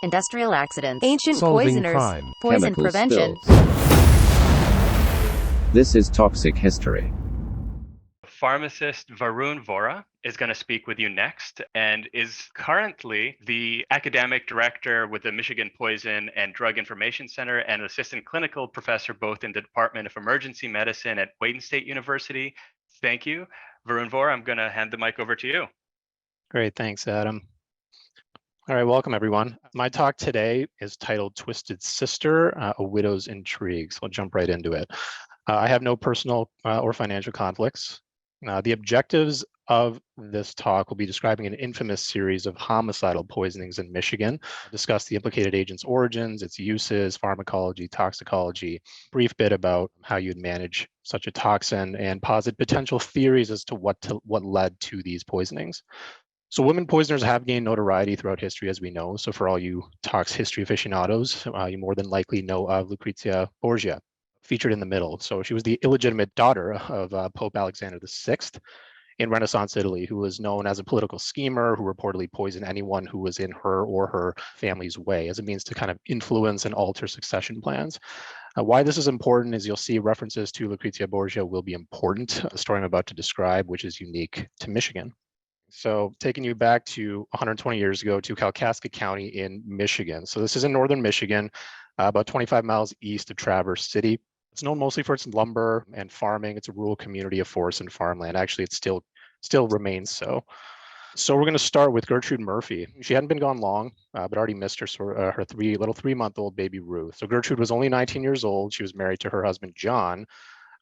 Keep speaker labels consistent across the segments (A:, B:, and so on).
A: industrial accidents,
B: ancient
C: solving
B: poisoners,
C: crime,
B: poison
D: chemical
B: prevention.
D: spills. This is Toxic History.
E: Pharmacist Varun Vora is going to speak with you next and is currently the academic director with the Michigan Poison and Drug Information Center and assistant clinical professor both in the Department of Emergency Medicine at Wayne State University. Thank you. Varun Vora, I'm going to hand the mic over to you.
F: Great, thanks, Adam. All right, welcome everyone. My talk today is titled Twisted Sister, A Widow's Intrigue. So I'll jump right into it. I have no personal or financial conflicts. The objectives of this talk will be describing an infamous series of homicidal poisonings in Michigan, discuss the implicated agent's origins, its uses, pharmacology, toxicology, brief bit about how you'd manage such a toxin, and posit potential theories as to what led to these poisonings. So women poisoners have gained notoriety throughout history, as we know. So for all you tox history aficionados, you more than likely know of Lucrezia Borgia, featured in the middle. So she was the illegitimate daughter of Pope Alexander VI in Renaissance Italy, who was known as a political schemer who reportedly poisoned anyone who was in her or her family's way as a means to kind of influence and alter succession plans. Why this is important is you'll see references to Lucrezia Borgia will be important, a story I'm about to describe, which is unique to Michigan. So taking you back to 120 years ago to Kalkaska County in Michigan. So this is in northern Michigan, about 25 miles east of Traverse City. It's known mostly for its lumber and farming. It's a rural community of forest and farmland. Actually, it still remains so. So we're going to start with Gertrude Murphy. She hadn't been gone long, but already missed her little 3-month-old baby Ruth. So Gertrude was only 19 years old. She was married to her husband John,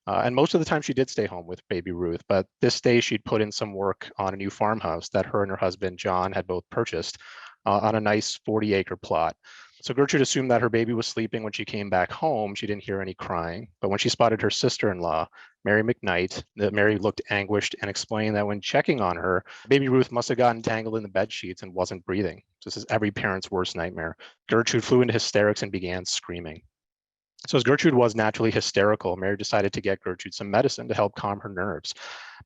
F: and most of the time she did stay home with baby Ruth. But this day she'd put in some work on a new farmhouse that her and her husband John had both purchased on a nice 40-acre plot. So Gertrude assumed that her baby was sleeping when she came back home. She didn't hear any crying, but when she spotted her sister-in-law, Mary McKnight, Mary looked anguished and explained that when checking on her, baby Ruth must have gotten tangled in the bed sheets and wasn't breathing. This is every parent's worst nightmare. Gertrude flew into hysterics and began screaming. So as Gertrude was naturally hysterical, Mary decided to get Gertrude some medicine to help calm her nerves.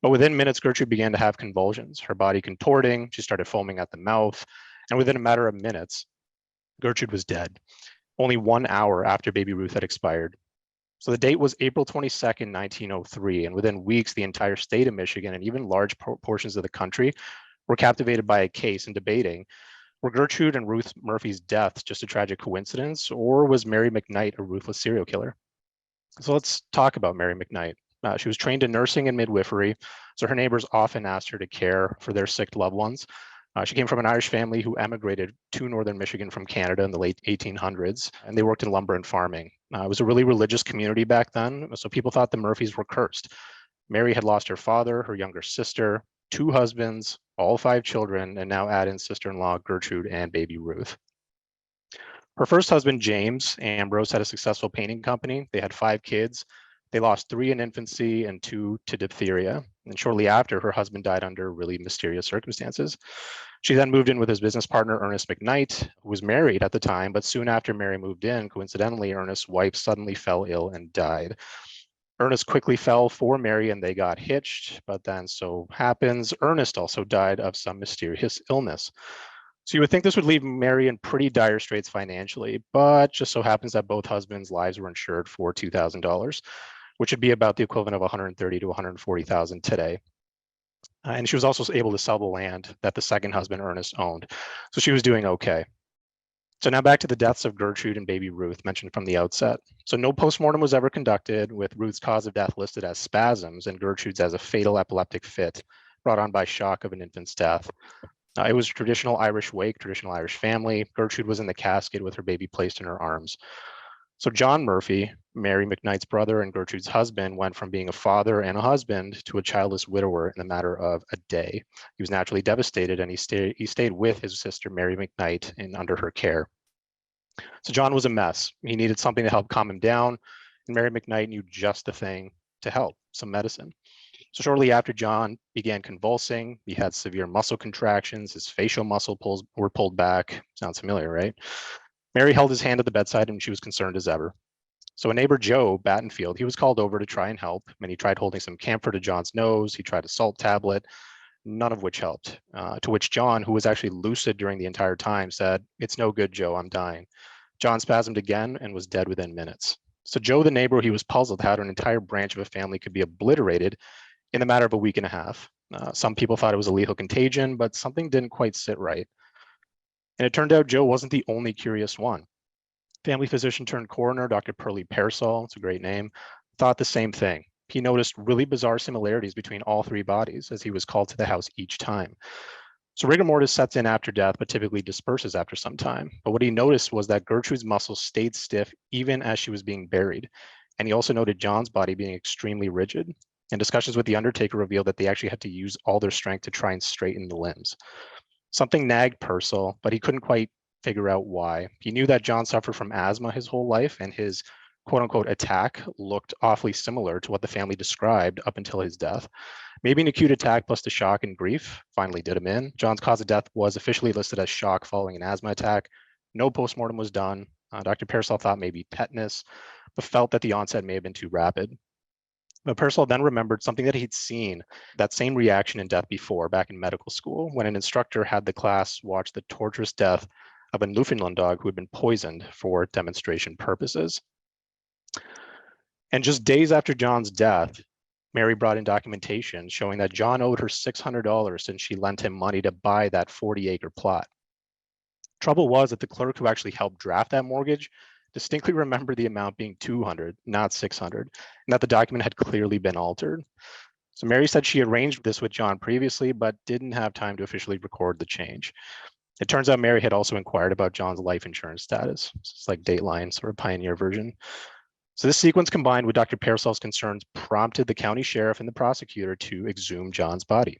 F: But within minutes, Gertrude began to have convulsions, her body contorting, she started foaming at the mouth, and within a matter of minutes, Gertrude was dead, only 1 hour after baby Ruth had expired. So the date was April 22nd, 1903, and within weeks, the entire state of Michigan and even large portions of the country were captivated by a case and debating, were Gertrude and Ruth Murphy's deaths just a tragic coincidence, or was Mary McKnight a ruthless serial killer? So let's talk about Mary McKnight. She was trained in nursing and midwifery, so her neighbors often asked her to care for their sick loved ones. She came from an Irish family who emigrated to northern Michigan from Canada in the late 1800s, and they worked in lumber and farming. It was a really religious community back then, so people thought the Murphys were cursed. Mary had lost her father, her younger sister, 2 husbands, all 5 children, and now add in sister-in-law Gertrude and baby Ruth. Her first husband, James Ambrose, had a successful painting company. They had 5 kids. They lost 3 in infancy and 2 to diphtheria. And shortly after, her husband died under really mysterious circumstances. She then moved in with his business partner, Ernest McKnight, who was married at the time, but soon after Mary moved in, coincidentally, Ernest's wife suddenly fell ill and died. Ernest quickly fell for Mary and they got hitched, but then so happens, Ernest also died of some mysterious illness. So you would think this would leave Mary in pretty dire straits financially, but just so happens that both husbands' lives were insured for $2,000, which would be about the equivalent of $130,000 to $140,000 today. And she was also able to sell the land that the second husband, Ernest, owned. So she was doing okay. So now back to the deaths of Gertrude and baby Ruth mentioned from the outset. So no postmortem was ever conducted, with Ruth's cause of death listed as spasms and Gertrude's as a fatal epileptic fit brought on by shock of an infant's death. It was a traditional Irish wake, traditional Irish family. Gertrude was in the casket with her baby placed in her arms. So John Murphy, Mary McKnight's brother and Gertrude's husband, went from being a father and a husband to a childless widower in a matter of a day. He was naturally devastated, and he stayed with his sister Mary McKnight under her care. So John was a mess. He needed something to help calm him down, and Mary McKnight knew just the thing to help: some medicine. So shortly after John began convulsing, he had severe muscle contractions, his facial muscles were pulled back. Sounds familiar, right? Mary held his hand at the bedside and she was concerned as ever. So a neighbor, Joe Battenfield, he was called over to try and help, and he tried holding some camphor to John's nose. He tried a salt tablet. none of which helped. To which John, who was actually lucid during the entire time, said, "It's no good, Joe, I'm dying." John spasmed again and was dead within minutes. So Joe, the neighbor, he was puzzled how an entire branch of a family could be obliterated in the matter of a week and a half. Some people thought it was a lethal contagion, but something didn't quite sit right. And it turned out Joe wasn't the only curious one. Family physician turned coroner, Dr. Pearlie Pearsall, it's a great name, thought the same thing. He noticed really bizarre similarities between all three bodies as he was called to the house each time. So rigor mortis sets in after death, but typically disperses after some time. But what he noticed was that Gertrude's muscles stayed stiff even as she was being buried. And he also noted John's body being extremely rigid. And discussions with the undertaker revealed that they actually had to use all their strength to try and straighten the limbs. Something nagged Purcell, but he couldn't quite figure out why. He knew that John suffered from asthma his whole life, and his quote unquote attack looked awfully similar to what the family described up until his death. Maybe an acute attack plus the shock and grief finally did him in. John's cause of death was officially listed as shock following an asthma attack. No postmortem was done. Dr. Pearsall thought maybe tetanus, but felt that the onset may have been too rapid. But Pearsall then remembered something that he'd seen, that same reaction in death before, back in medical school, when an instructor had the class watch the torturous death of a Newfoundland dog who had been poisoned for demonstration purposes. And just days after John's death, Mary brought in documentation showing that John owed her $600 since she lent him money to buy that 40-acre plot. Trouble was that the clerk who actually helped draft that mortgage distinctly remembered the amount being 200, not 600, and that the document had clearly been altered. So Mary said she arranged this with John previously, but didn't have time to officially record the change. It turns out Mary had also inquired about John's life insurance status. It's like Dateline, sort of pioneer version. So this sequence combined with Dr. Pearsall's concerns prompted the county sheriff and the prosecutor to exhume John's body.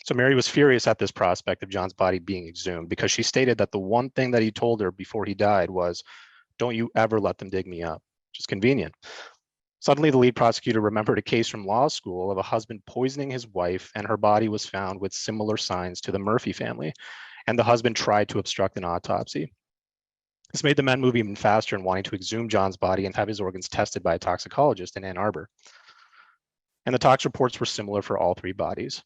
F: So Mary was furious at this prospect of John's body being exhumed because she stated that the one thing that he told her before he died was, "Don't you ever let them dig me up," which is convenient. Suddenly, the lead prosecutor remembered a case from law school of a husband poisoning his wife, and her body was found with similar signs to the Murphy family, and the husband tried to obstruct an autopsy. This made the men move even faster in wanting to exhume John's body and have his organs tested by a toxicologist in Ann Arbor. And the tox reports were similar for all three bodies.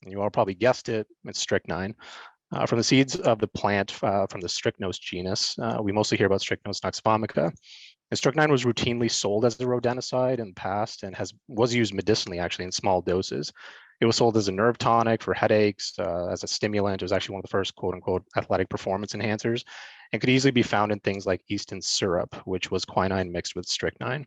F: And you all probably guessed it, it's strychnine. From the seeds of the plant from the strychnos genus, we mostly hear about Strychnos noxvomica. And strychnine was routinely sold as a rodenticide in the past and was used medicinally actually in small doses. It was sold as a nerve tonic for headaches, as a stimulant. It was actually one of the first quote unquote athletic performance enhancers and could easily be found in things like Easton syrup, which was quinine mixed with strychnine.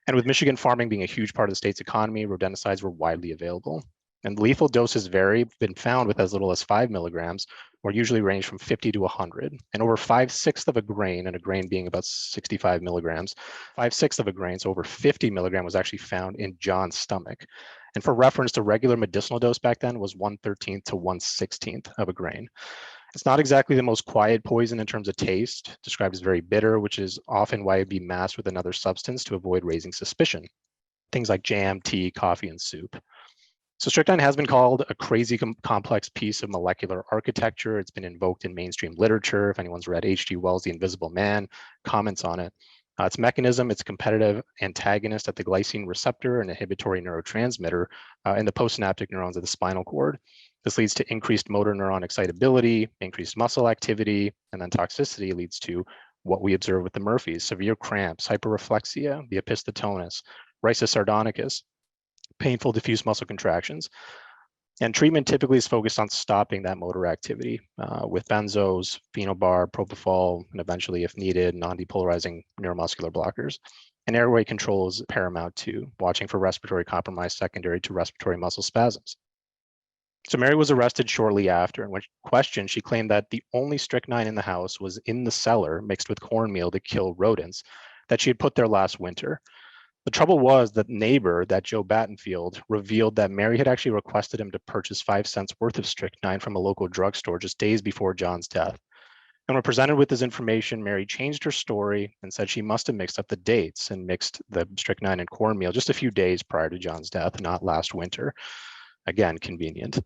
F: And with Michigan farming being a huge part of the state's economy, rodenticides were widely available. And lethal doses vary, been found with as little as 5 milligrams, or usually range from 50 to 100. And over 5/6 of a grain, and a grain being about 65 milligrams, 5/6 of a grain, so over 50 milligrams was actually found in John's stomach. And for reference, the regular medicinal dose back then was 1/13 to 1/16 of a grain. It's not exactly the most quiet poison in terms of taste, described as very bitter, which is often why it'd be masked with another substance to avoid raising suspicion. Things like jam, tea, coffee, and soup. So strychnine has been called a crazy complex piece of molecular architecture. It's been invoked in mainstream literature. If anyone's read H.G. Wells' The Invisible Man, comments on it. Its mechanism, it's competitive antagonist at the glycine receptor, an inhibitory neurotransmitter in the postsynaptic neurons of the spinal cord. This leads to increased motor neuron excitability, increased muscle activity, and then toxicity leads to what we observe with the Murphys: severe cramps, hyperreflexia, the epistotonus, rhizus sardonicus, painful diffuse muscle contractions. And treatment typically is focused on stopping that motor activity with benzos, phenobarb, propofol, and eventually, if needed, non-depolarizing neuromuscular blockers. And airway control is paramount too, watching for respiratory compromise secondary to respiratory muscle spasms. So Mary was arrested shortly after, and when questioned, she claimed that the only strychnine in the house was in the cellar mixed with cornmeal to kill rodents that she had put there last winter. The trouble was that neighbor, that Joe Battenfield, revealed that Mary had actually requested him to purchase 5 cents worth of strychnine from a local drugstore just days before John's death. And when presented with this information, Mary changed her story and said she must have mixed up the dates and mixed the strychnine and cornmeal just a few days prior to John's death, not last winter. Again, convenient.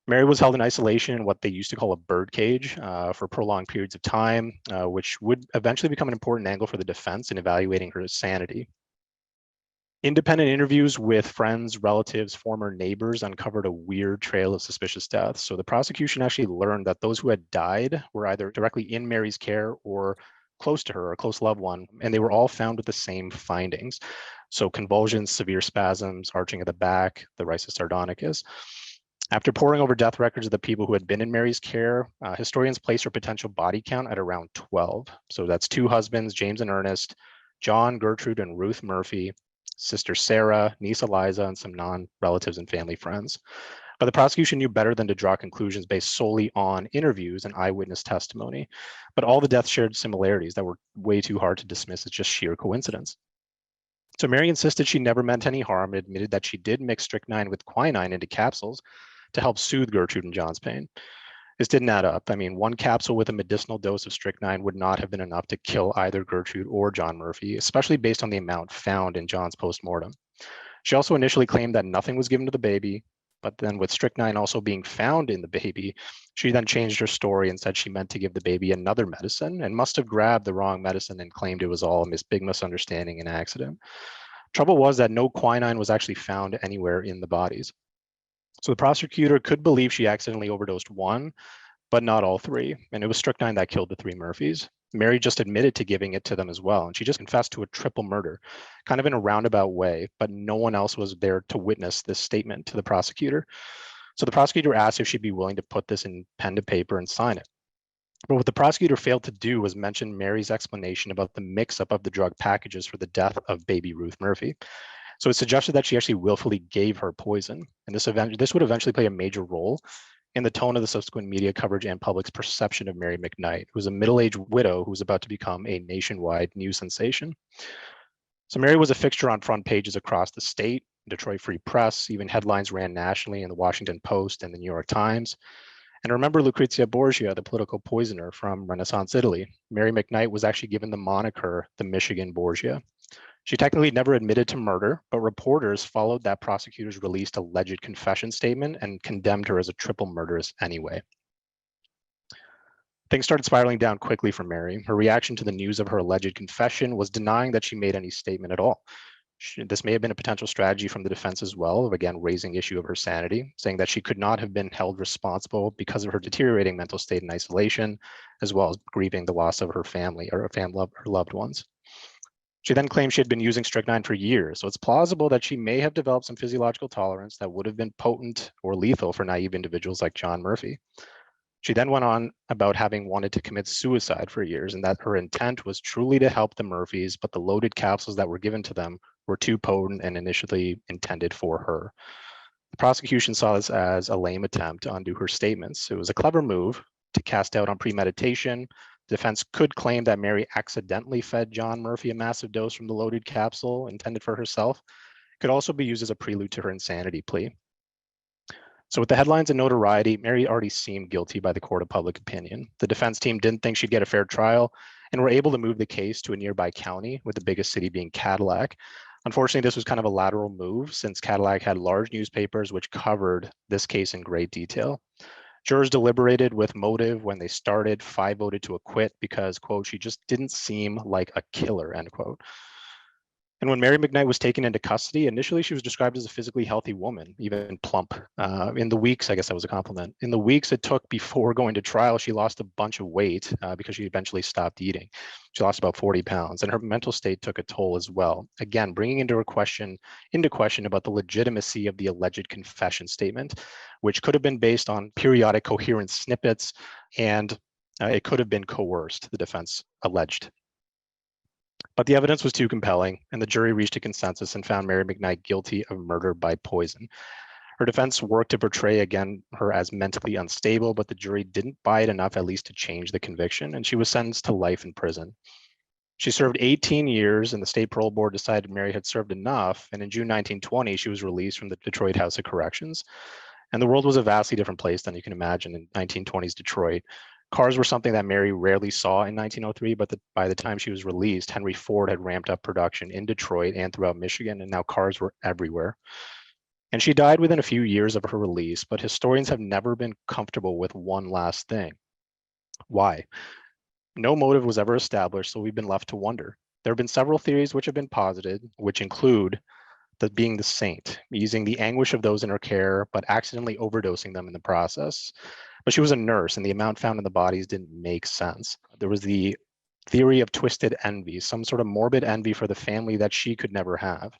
F: Mary was held in isolation in what they used to call a birdcage for prolonged periods of time, which would eventually become an important angle for the defense in evaluating her sanity. Independent interviews with friends, relatives, former neighbors uncovered a weird trail of suspicious deaths. So the prosecution actually learned that those who had died were either directly in Mary's care or close to her, a close loved one, and they were all found with the same findings. So convulsions, severe spasms, arching of the back, the risus sardonicus. After poring over death records of the people who had been in Mary's care, historians place her potential body count at around 12. So that's 2 husbands, James and Ernest, John, Gertrude, and Ruth Murphy, sister Sarah, niece Eliza, and some non-relatives and family friends. But the prosecution knew better than to draw conclusions based solely on interviews and eyewitness testimony. But all the deaths shared similarities that were way too hard to dismiss as just sheer coincidence. So Mary insisted she never meant any harm and admitted that she did mix strychnine with quinine into capsules to help soothe Gertrude and John's pain. This didn't add up. I mean, 1 capsule with a medicinal dose of strychnine would not have been enough to kill either Gertrude or John Murphy, especially based on the amount found in John's postmortem. She also initially claimed that nothing was given to the baby, but then with strychnine also being found in the baby, she then changed her story and said she meant to give the baby another medicine and must have grabbed the wrong medicine and claimed it was all a big misunderstanding and accident. Trouble was that no quinine was actually found anywhere in the bodies. So the prosecutor could believe she accidentally overdosed 1, but not all 3. And it was strychnine that killed the 3 Murphys. Mary just admitted to giving it to them as well. And she just confessed to a triple murder, kind of in a roundabout way, but no one else was there to witness this statement to the prosecutor. So the prosecutor asked if she'd be willing to put this in pen to paper and sign it. But what the prosecutor failed to do was mention Mary's explanation about the mix-up of the drug packages for the death of baby Ruth Murphy. So it suggested that she actually willfully gave her poison. And this would eventually play a major role in the tone of the subsequent media coverage and public's perception of Mary McKnight, who was a middle-aged widow who was about to become a nationwide news sensation. So Mary was a fixture on front pages across the state, Detroit Free Press, even headlines ran nationally in the Washington Post and the New York Times. And remember Lucrezia Borgia, the political poisoner from Renaissance Italy. Mary McKnight was actually given the moniker the Michigan Borgia. She technically never admitted to murder, but reporters followed that prosecutor's released alleged confession statement and condemned her as a triple murderess anyway. Things started spiraling down quickly for Mary. Her reaction to the news of her alleged confession was denying that she made any statement at all. This may have been a potential strategy from the defense as well, of again raising issue of her sanity, saying that she could not have been held responsible because of her deteriorating mental state in isolation, as well as grieving the loss of her family or her loved ones. She then claimed she had been using strychnine for years, so it's plausible that she may have developed some physiological tolerance that would have been potent or lethal for naive individuals like John Murphy. She then went on about having wanted to commit suicide for years and that her intent was truly to help the Murphys, but the loaded capsules that were given to them were too potent and initially intended for her. The prosecution saw this as a lame attempt to undo her statements. It was a clever move to cast doubt on premeditation. The defense could claim that Mary accidentally fed John Murphy a massive dose from the loaded capsule intended for herself. It could also be used as a prelude to her insanity plea. So with the headlines and notoriety, Mary already seemed guilty by the court of public opinion. The defense team didn't think she'd get a fair trial and were able to move the case to a nearby county, with the biggest city being Cadillac. Unfortunately, this was kind of a lateral move since Cadillac had large newspapers which covered this case in great detail. Jurors deliberated with motive when they started. 5 voted to acquit because, quote, she just didn't seem like a killer, end quote. And when Mary McKnight was taken into custody, initially she was described as a physically healthy woman, even plump. In the weeks, I guess that was a compliment. In the weeks it took before going to trial, she lost a bunch of weight because she eventually stopped eating. She lost about 40 pounds, and her mental state took a toll as well. Again, bringing into question about the legitimacy of the alleged confession statement, which could have been based on periodic coherent snippets, and it could have been coerced, the defense alleged. But the evidence was too compelling, and the jury reached a consensus and found Mary McKnight guilty of murder by poison. Her defense worked to portray, again, her as mentally unstable, but the jury didn't buy it enough at least to change the conviction, and she was sentenced to life in prison. She served 18 years, and the state parole board decided Mary had served enough, and in June 1920, she was released from the Detroit House of Corrections. And the world was a vastly different place than you can imagine in 1920s Detroit. Cars were something that Mary rarely saw in 1903, but by the time she was released, Henry Ford had ramped up production in Detroit and throughout Michigan, and now cars were everywhere. And she died within a few years of her release, but historians have never been comfortable with one last thing. Why? No motive was ever established, so we've been left to wonder. There have been several theories which have been posited, which include being the saint, easing the anguish of those in her care, but accidentally overdosing them in the process. But she was a nurse, and the amount found in the bodies didn't make sense. There was the theory of twisted envy, some sort of morbid envy for the family that she could never have.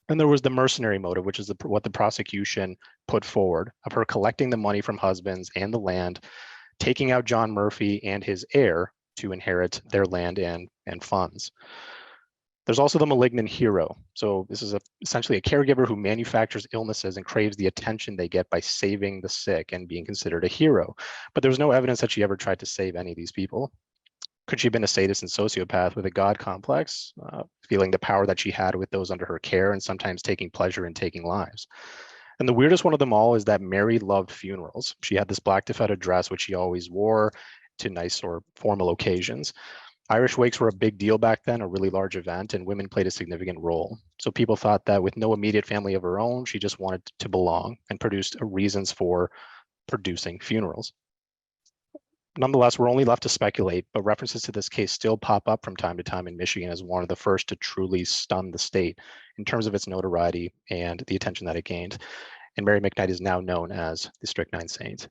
F: And there was the mercenary motive, which is what the prosecution put forward, of her collecting the money from husbands and the land, taking out John Murphy and his heir to inherit their land and funds. There's also the malignant hero. So this is essentially a caregiver who manufactures illnesses and craves the attention they get by saving the sick and being considered a hero. But there's no evidence that she ever tried to save any of these people. Could she have been a sadist and sociopath with a God complex, feeling the power that she had with those under her care and sometimes taking pleasure in taking lives? And the weirdest one of them all is that Mary loved funerals. She had this black taffeta dress, which she always wore to nice or formal occasions. Irish wakes were a big deal back then, a really large event, and women played a significant role. So people thought that with no immediate family of her own, she just wanted to belong and produced reasons for producing funerals. Nonetheless, we're only left to speculate, but references to this case still pop up from time to time in Michigan as one of the first to truly stun the state in terms of its notoriety and the attention that it gained. And Mary McKnight is now known as the Strychnine Saint.